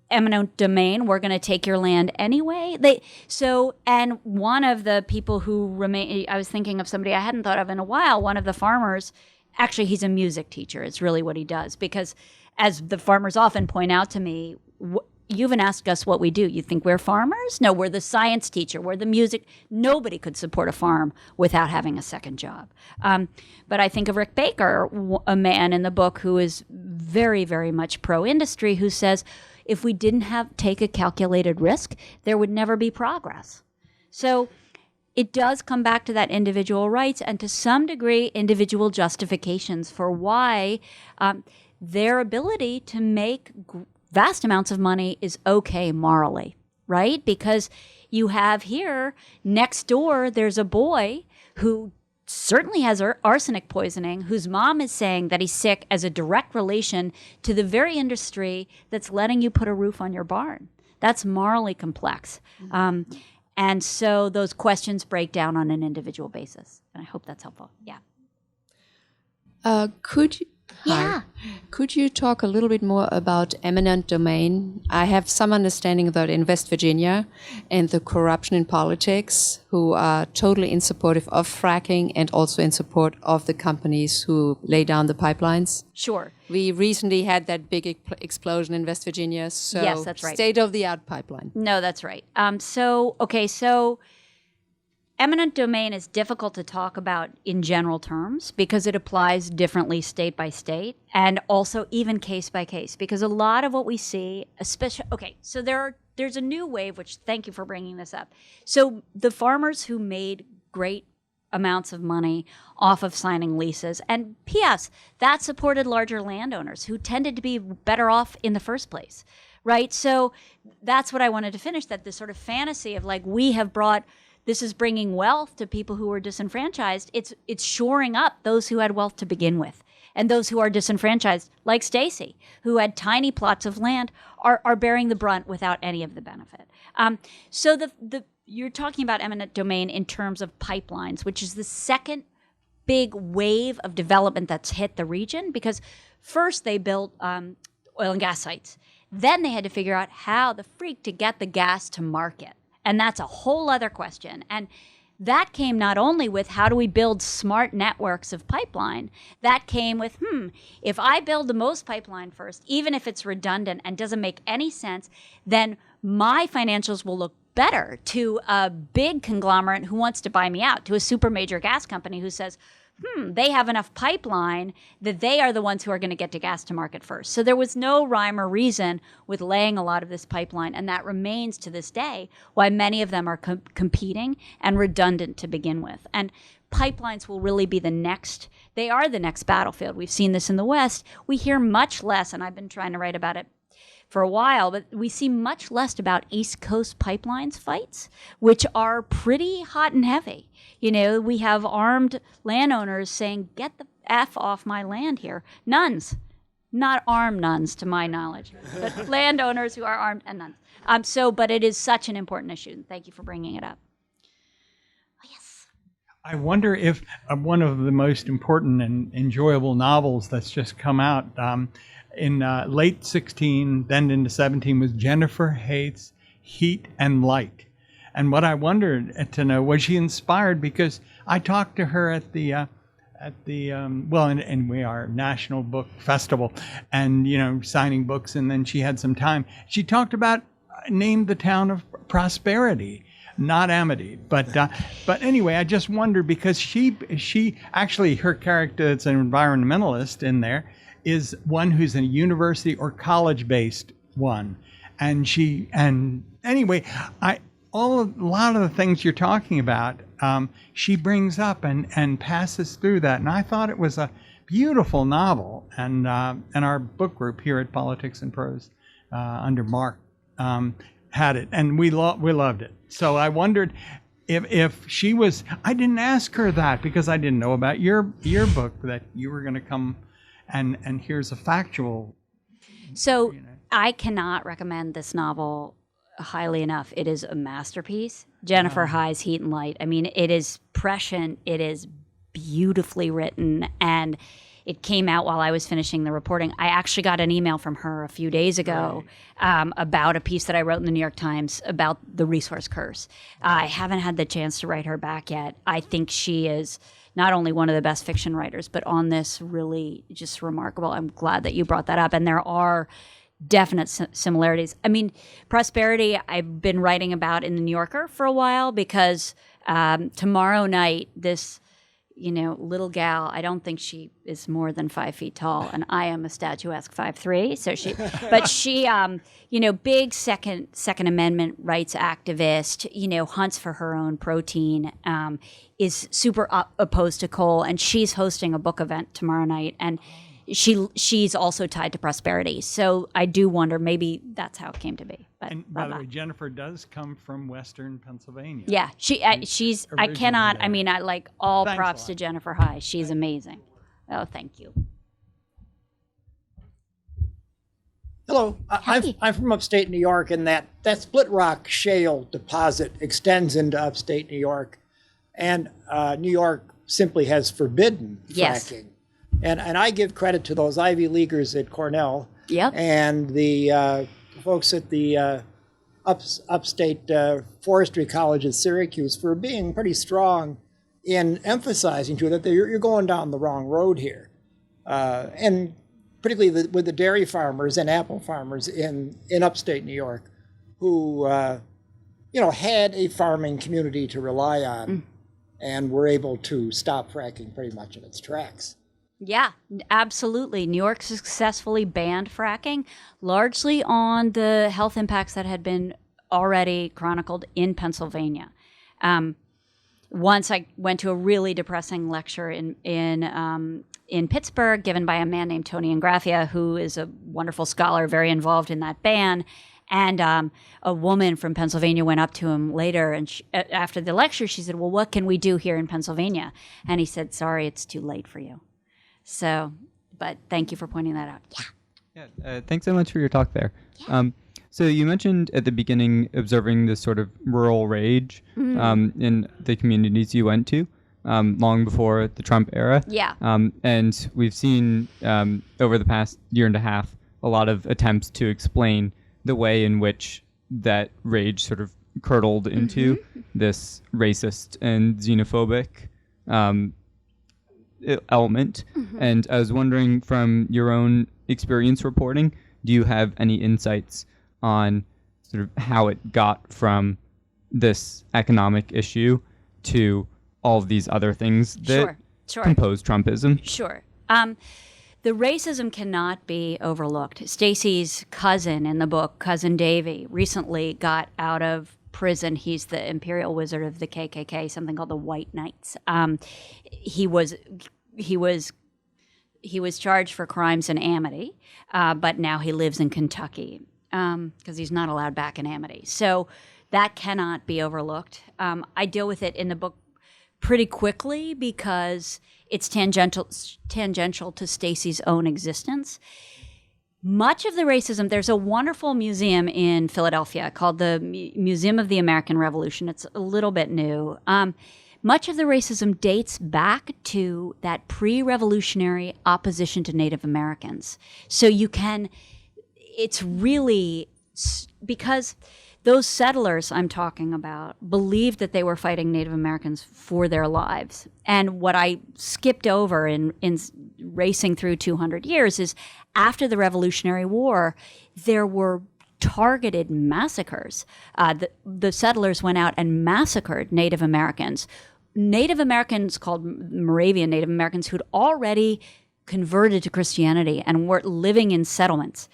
eminent domain, we're going to take your land anyway? And one of the people who remain, I was thinking of somebody I hadn't thought of in a while, one of the farmers, actually he's a music teacher. It's really what he does, because as the farmers often point out to me, you haven't asked us what we do. You think we're farmers? No, we're the science teacher. We're the music. Nobody could support a farm without having a second job. But I think of Rick Baker, a man in the book who is very, very much pro-industry, who says, if we didn't take a calculated risk, there would never be progress. So it does come back to that individual rights and to some degree individual justifications for why their ability to make vast amounts of money is okay morally, right? Because you have here next door, there's a boy who certainly has arsenic poisoning, whose mom is saying that he's sick as a direct relation to the very industry that's letting you put a roof on your barn. That's morally complex. And so those questions break down on an individual basis. And I hope that's helpful. Yeah. Could you talk a little bit more about eminent domain? I have some understanding about in West Virginia and the corruption in politics, who are totally in support of fracking and also in support of the companies who lay down the pipelines. Sure. We recently had that big explosion in West Virginia. So yes, that's right. State-of-the-art pipeline. No, that's right. So eminent domain is difficult to talk about in general terms because it applies differently state by state and also even case by case, because a lot of what we see, especially, so there's a new wave, which thank you for bringing this up. So the farmers who made great amounts of money off of signing leases, and P.S., that supported larger landowners who tended to be better off in the first place, right? So that's what I wanted to finish, that this sort of fantasy of like this is bringing wealth to people who were disenfranchised. It's shoring up those who had wealth to begin with. And those who are disenfranchised, like Stacey, who had tiny plots of land, are bearing the brunt without any of the benefit. So you're talking about eminent domain in terms of pipelines, which is the second big wave of development that's hit the region, because first they built oil and gas sites. Then they had to figure out how the freak to get the gas to market. And that's a whole other question. And that came not only with how do we build smart networks of pipeline, that came with, if I build the most pipeline first, even if it's redundant and doesn't make any sense, then my financials will look better to a big conglomerate who wants to buy me out, to a super major gas company who says, they have enough pipeline that they are the ones who are going to get to gas to market first. So there was no rhyme or reason with laying a lot of this pipeline, and that remains to this day why many of them are competing and redundant to begin with. And pipelines will really be they are the next battlefield. We've seen this in the West. We hear much less, and I've been trying to write about it for a while, but we see much less about East Coast pipelines fights, which are pretty hot and heavy. We have armed landowners saying, get the F off my land here. Nuns, not armed nuns to my knowledge, but landowners who are armed and nuns. But it is such an important issue. Thank you for bringing it up. Yes. I wonder if one of the most important and enjoyable novels that's just come out in late 16, then into 17, was Jennifer Hayt's Heat and Light. And what I wondered to know, was she inspired? Because I talked to her at the and we are National Book Festival, and signing books, and then she had some time. She talked about, named the town of Prosperity, not Amity, but anyway, I just wondered, because she actually, her character that's an environmentalist in there is one who's a university or college based one, and anyway, a lot of the things you're talking about, she brings up and passes through that. And I thought it was a beautiful novel. And our book group here at Politics and Prose, under Mark, had it. And we loved it. So I wondered if she was, I didn't ask her that because I didn't know about your book, that you were going to come and here's a factual. So I cannot recommend this novel highly enough. It is a masterpiece. Jennifer Hay's Heat and Light. I mean, it is prescient. It is beautifully written, and it came out while I was finishing the reporting. I actually got an email from her a few days ago about a piece that I wrote in the New York Times about the resource curse. I haven't had the chance to write her back yet. I think she is not only one of the best fiction writers, but on this really just remarkable. I'm glad that you brought that up. And there are definite similarities. I mean, Prosperity, I've been writing about in the New Yorker for a while because tomorrow night, this little gal, I don't think she is more than 5 feet tall, and I am a statuesque 5'3". So she, big Second Amendment rights activist, hunts for her own protein, is super opposed to coal, and she's hosting a book event tomorrow night, and she's also tied to Prosperity. So I do wonder, maybe that's how it came to be. But and by the way, Jennifer does come from Western Pennsylvania. Yeah, she's. I cannot. There. I mean, I like all Thanks props to Jennifer Hay. She's amazing. Oh, thank you. Hello, I'm from upstate New York, and that Split Rock shale deposit extends into upstate New York, and New York simply has forbidden fracking. And I give credit to those Ivy Leaguers at Cornell, and the folks at the upstate Forestry College at Syracuse for being pretty strong in emphasizing to that you're going down the wrong road here, and particularly with the dairy farmers and apple farmers in upstate New York, who had a farming community to rely on, and were able to stop fracking pretty much in its tracks. Yeah, absolutely. New York successfully banned fracking, largely on the health impacts that had been already chronicled in Pennsylvania. Once I went to a really depressing lecture in Pittsburgh, given by a man named Tony Ingraffia, who is a wonderful scholar, very involved in that ban. And a woman from Pennsylvania went up to him later, and after the lecture, she said, "Well, what can we do here in Pennsylvania?" And he said, "Sorry, it's too late for you." So, but thank you for pointing that out. Yeah, thanks so much for your talk there. Yeah. So you mentioned at the beginning observing this sort of rural rage in the communities you went to long before the Trump era. Yeah. And we've seen over the past year and a half a lot of attempts to explain the way in which that rage sort of curdled into this racist and xenophobic element. And I was wondering, from your own experience reporting, do you have any insights on sort of how it got from this economic issue to all of these other things that compose Trumpism? Sure. The racism cannot be overlooked. Stacey's cousin in the book, Cousin Davy, recently got out of prison. He's the imperial wizard of the KKK, something called the White Knights. He was charged for crimes in Amity, but now he lives in Kentucky because he's not allowed back in Amity. So that cannot be overlooked. I deal with it in the book pretty quickly because it's tangential to Stacey's own existence. Much of the racism, there's a wonderful museum in Philadelphia called the Museum of the American Revolution. It's a little bit new. Much of the racism dates back to that pre-revolutionary opposition to Native Americans. So it's really, because those settlers I'm talking about believed that they were fighting Native Americans for their lives. And what I skipped over in racing through 200 years is after the Revolutionary War, there were targeted massacres. The settlers went out and massacred Native Americans. Native Americans called Moravian Native Americans who'd already converted to Christianity and were living in settlements.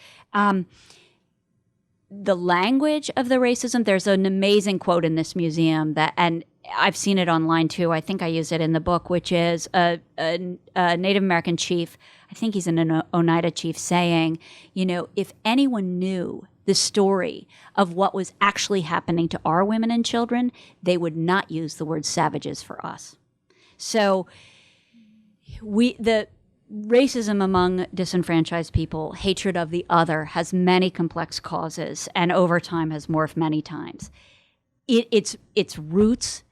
The language of the racism, there's an amazing quote in this museum and I've seen it online too. I think I use it in the book, which is a Native American chief, I think he's an Oneida chief, saying, if anyone knew the story of what was actually happening to our women and children, they would not use the word savages for us. So the racism among disenfranchised people, hatred of the other, has many complex causes and over time has morphed many times. Its roots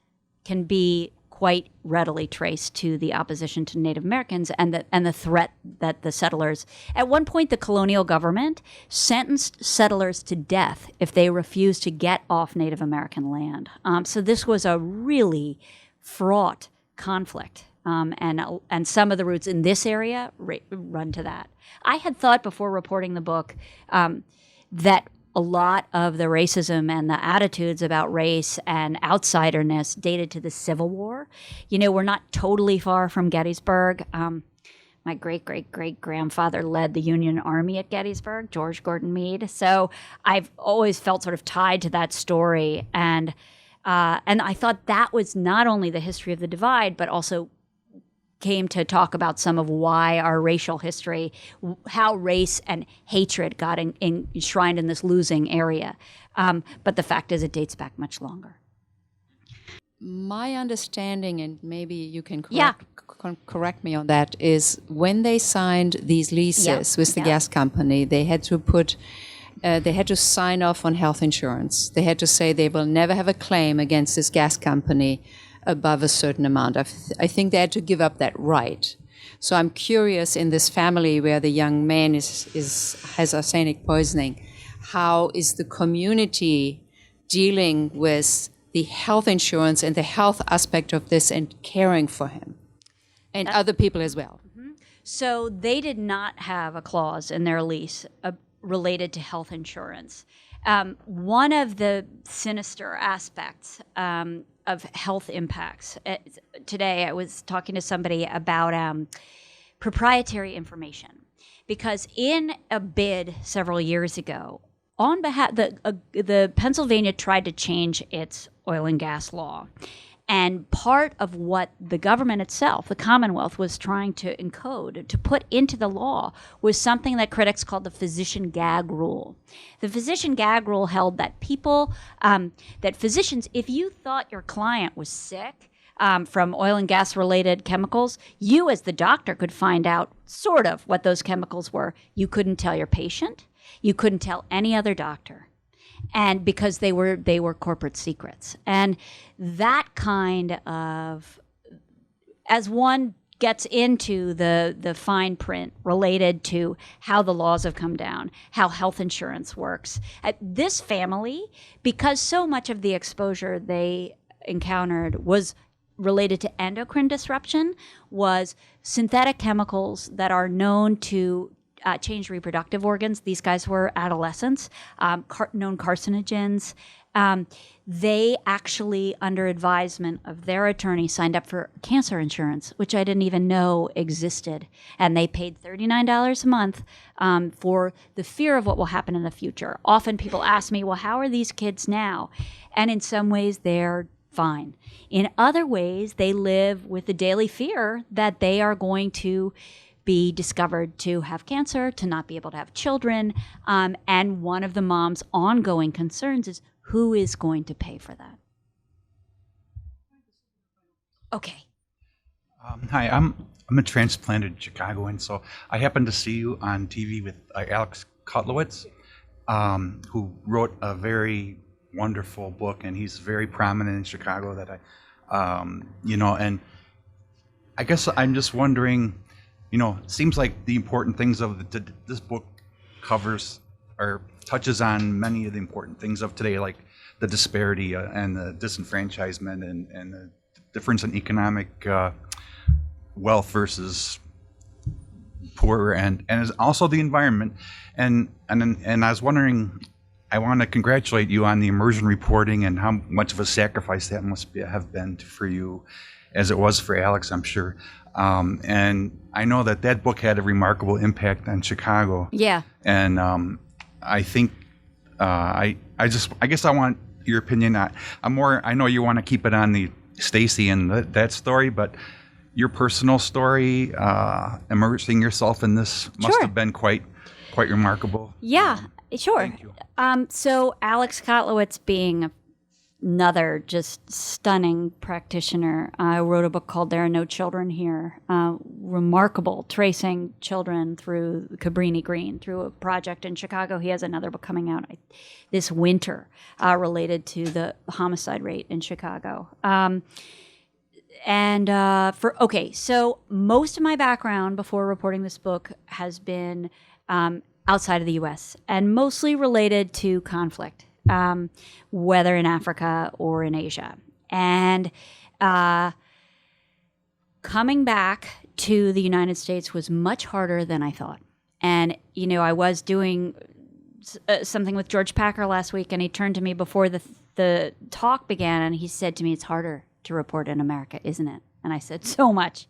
can be quite readily traced to the opposition to Native Americans and the threat that the settlers. At one point, the colonial government sentenced settlers to death if they refused to get off Native American land. So this was a really fraught conflict. And some of the roots in this area run to that. I had thought before reporting the book that a lot of the racism and the attitudes about race and outsiderness dated to the Civil War. We're not totally far from Gettysburg. My great-great-great-grandfather led the Union Army at Gettysburg, George Gordon Meade. So I've always felt sort of tied to that story. And I thought that was not only the history of the divide, but also came to talk about some of why our racial history, how race and hatred got enshrined in this losing area. But the fact is it dates back much longer. My understanding, and maybe you can correct me on that, is when they signed these leases with the gas company, they had to sign off on health insurance. They had to say they will never have a claim against this gas company above a certain amount. I think they had to give up that right. So I'm curious, in this family where the young man has arsenic poisoning, how is the community dealing with the health insurance and the health aspect of this and caring for him and other people as well? Mm-hmm. So they did not have a clause in their lease related to health insurance. One of the sinister aspects of health impacts. Today I was talking to somebody about proprietary information, because in a bid several years ago, on behalf the Pennsylvania tried to change its oil and gas law. And part of what the government itself, the Commonwealth, was trying to encode, to put into the law, was something that critics called the physician gag rule. The physician gag rule held that that physicians, if you thought your client was sick from oil and gas related chemicals, you as the doctor could find out sort of what those chemicals were. You couldn't tell your patient. You couldn't tell any other doctor. And because they were corporate secrets. And that kind of, as one gets into the fine print related to how the laws have come down, how health insurance works, this family, because so much of the exposure they encountered was related to endocrine disruption, was synthetic chemicals that are known to changed reproductive organs. These guys were adolescents, known carcinogens. They actually, under advisement of their attorney, signed up for cancer insurance, which I didn't even know existed. And they paid $39 a month for the fear of what will happen in the future. Often people ask me, well, how are these kids now? And in some ways, they're fine. In other ways, they live with the daily fear that they are going to be discovered to have cancer, to not be able to have children. And one of the mom's ongoing concerns is, who is going to pay for that? Okay. Hi, I'm a transplanted Chicagoan, so I happened to see you on TV with Alex Kotlowitz, who wrote a very wonderful book, and he's very prominent in Chicago. That and I guess I'm just wondering, it seems like the important things of this book covers or touches on many of the important things of today, like the disparity and the disenfranchisement and the difference in economic wealth versus poor, and also the environment. And I was wondering, I want to congratulate you on the immersion reporting and how much of a sacrifice that must have been for you, as it was for Alex, I'm sure. And I know that book had a remarkable impact on Chicago. Yeah. And I think I guess I want your opinion. I know you want to keep it on the Stacey and that story, but your personal story, immersing yourself in this must have been quite remarkable. Yeah, sure. Thank you. So Alex Kotlowitz, being another just stunning practitioner, wrote a book called There Are No Children Here. Remarkable, tracing children through Cabrini Green, through a project in Chicago. He has another book coming out this winter related to the homicide rate in Chicago. So most of my background before reporting this book has been outside of the U.S. and mostly related to conflict, whether in Africa or in Asia. And coming back to the United States was much harder than I thought. And, I was doing something with George Packer last week, and he turned to me before the talk began, and he said to me, "It's harder to report in America, isn't it?" And I said, "So much.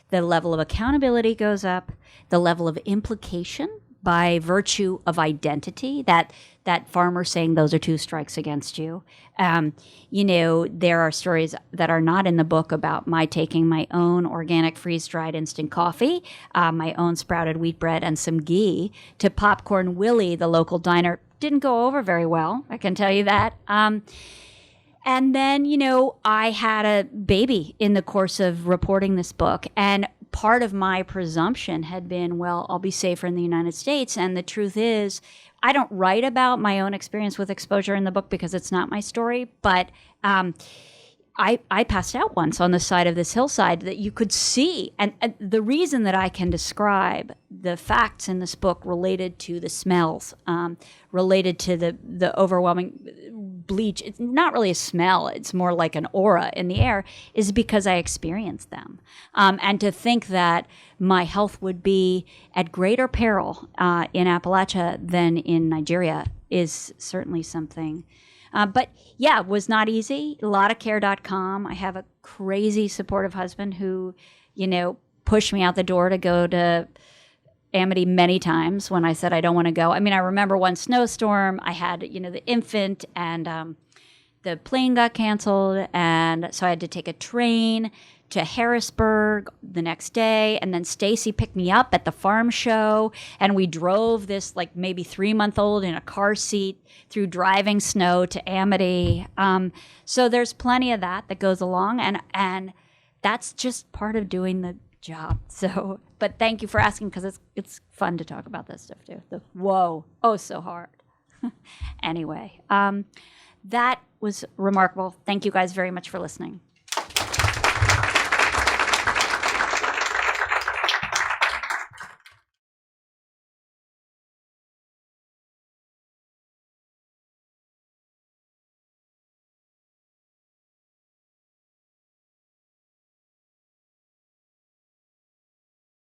The level of accountability goes up, the level of implication by virtue of identity, that farmer saying those are 2 strikes against you. There are stories that are not in the book about my taking my own organic freeze-dried instant coffee, my own sprouted wheat bread, and some ghee to Popcorn Willie, the local diner. Didn't go over very well, I can tell you that. And then, I had a baby in the course of reporting this book. And part of my presumption had been, well, I'll be safer in the United States. And the truth is, I don't write about my own experience with exposure in the book because it's not my story. But I passed out once on the side of this hillside that you could see. And the reason that I can describe the facts in this book related to the smells, related to the overwhelming bleach, it's not really a smell, it's more like an aura in the air, is because I experienced them. And to think that my health would be at greater peril in Appalachia than in Nigeria is certainly something. But yeah, it was not easy. A lot of care.com. I have a crazy supportive husband who, pushed me out the door to go to Amity many times when I said I don't want to go. I mean, I remember one snowstorm, I had, the infant, and the plane got canceled. And so I had to take a train to Harrisburg the next day. And then Stacey picked me up at the farm show. And we drove this maybe 3-month-old in a car seat through driving snow to Amity. So there's plenty of that goes along. And that's just part of doing the job. So, but thank you for asking, because it's fun to talk about this stuff too. So hard. Anyway, that was remarkable. Thank you guys very much for listening.